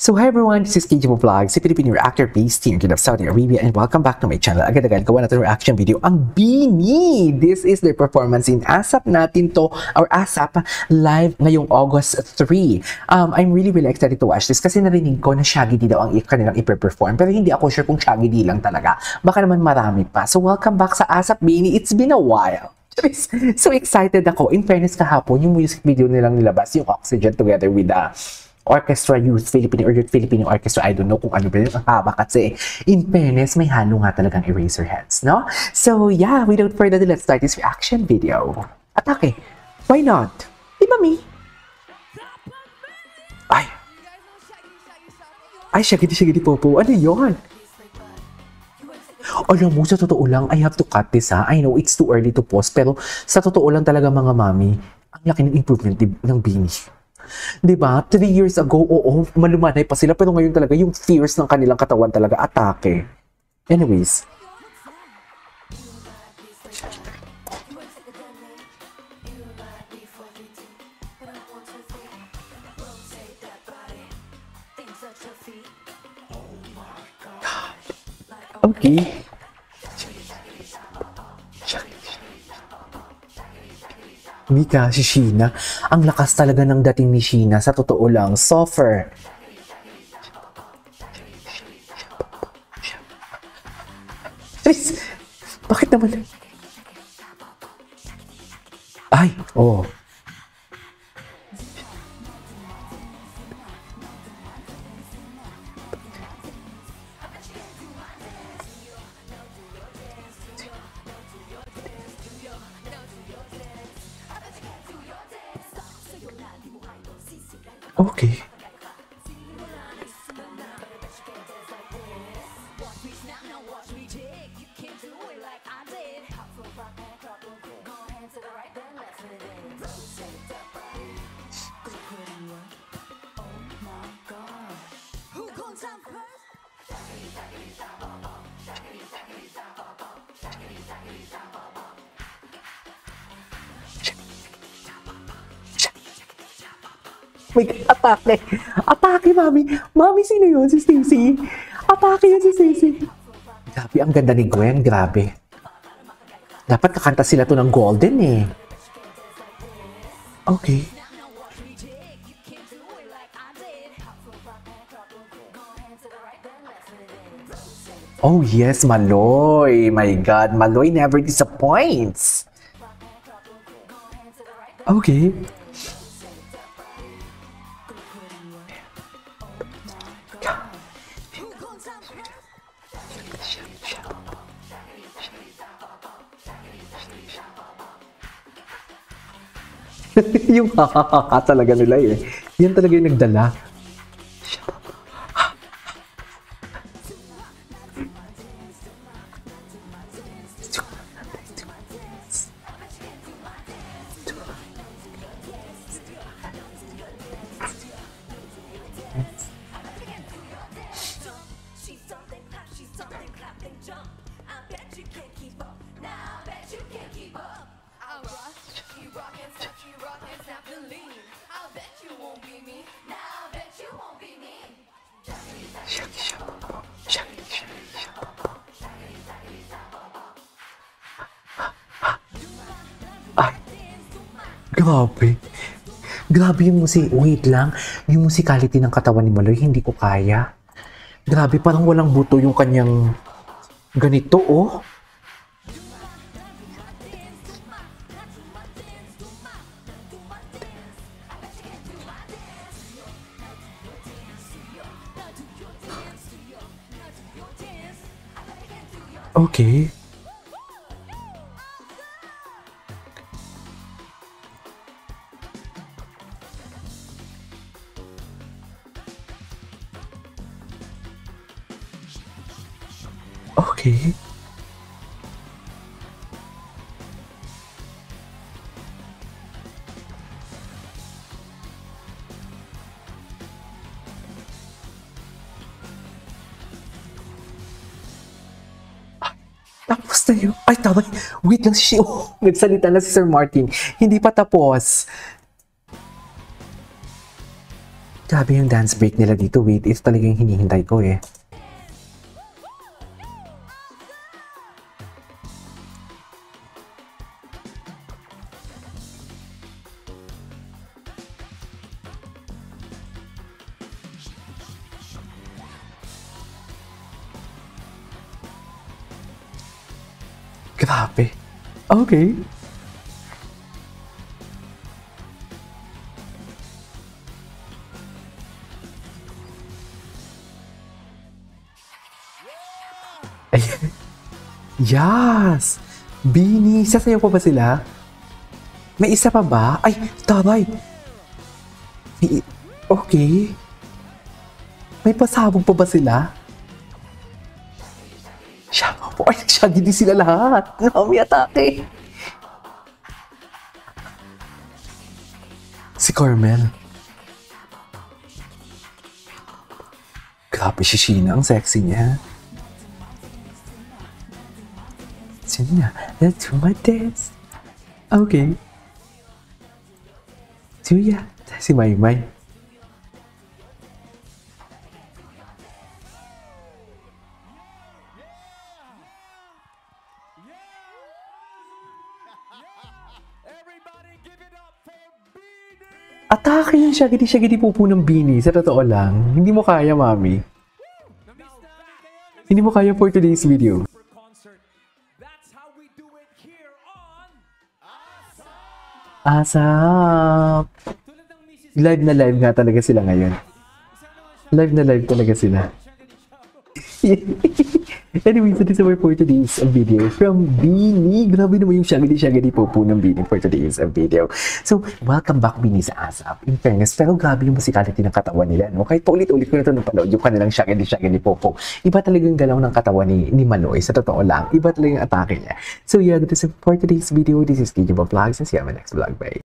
So hi everyone, this is KJ Vlog, si Filipino reactor based here in Saudi Arabia, and welcome back to my channel. Agad-agad gawa natin reaction video ang BINI. This is their performance in ASAP natin to, or ASAP live ngayong August 3. I'm really excited to watch this kasi narinig ko na Shaggy D daw ang kanilang i-perform, pero hindi ako sure kung Shaggy D lang talaga. Baka naman marami pa. So welcome back sa ASAP BINI. It's been a while. So excited ako. In fairness, kahapon yung music video nilang nilabas, yung Oxygen together with Orchestra Youth Filipino or Youth Filipino Orchestra. I don't know kung ano ba yun. Ang haba kasi. In fairness, may halo nga talagang Eraserheads, no? So yeah, without further ado, let's start this reaction video. Atake. Why not? Di ba, Mi? Ay, Shaggy Popo. Ano yun? Alam mo, sa totoo lang, I have to cut this, ha? I know it's too early to post, pero sa totoo lang talaga, mga mami, ang laki ng improvement ng BINI. Diba? 3 years ago, oo, malumanay pa sila, pero ngayon talaga, yung fierce ng kanilang katawan talaga, atake. Anyways. Okay. Mika, si Sheena. Ang lakas talaga ng dating ni Sheena. Sa totoo lang, softer. Tris, bakit naman? Ay, oh. Okay. Atake. Atake, mami. Mami, sino yun? Si Stacey. Atake yun si Stacey. Grabe, ang ganda ni Gwen. Grabe. Dapat kakanta sila to ng Golden eh. Okay. Oh yes, Maloy. My God, Maloy never disappoints. Okay. Yung hakakaka talaga nila eh. Yan talaga yung nagdala. Grabe. Grabe yung wait lang. Yung musicality ng katawan ni Maloy, hindi ko kaya. Grabe, parang walang buto yung kanyang ganito, oh. Okay. Okay. Tapos na yun. Ay, tama. Wait lang si oh, nagsalita na si Sir Martin. Hindi pa tapos. Grabe yung dance break nila dito. Wait, ito talagang hinihintay ko eh. Grabe. Okay. Ay, yes! Bini, sasayaw pa ba sila? May isa pa ba? Ay, taray! Okay. May pasabog pa ba sila? Siya po. Ay, shaggy din sila lahat. May atake. Si Carmel. Grabe si Sheena. Ang sexy niya. Sheena, let's do my dance. Okay. Suya. Si Maymay. Atake yung shaggy pupo ng Bini. Sa totoo lang, hindi mo kaya, mami. Hindi mo kaya for today's video. Asap! Live na live nga talaga sila ngayon. Live na live talaga sila. Anyway, so this is for today's video from Bini. Grabe naman yung shaggy popo ng Bini for today's video. So, welcome back Bini sa ASAP. In fairness, pero grabe yung musicality ng katawan nila. No? Kahit paulit-ulit ko na ito napanood yung kanilang shaggy popo. Iba talagang galaw ng katawan ni Maloy. Sa totoo lang, iba talagang atake niya. So yeah, this is for today's video. This is KJ Vlogs and see you on my next vlog. Bye!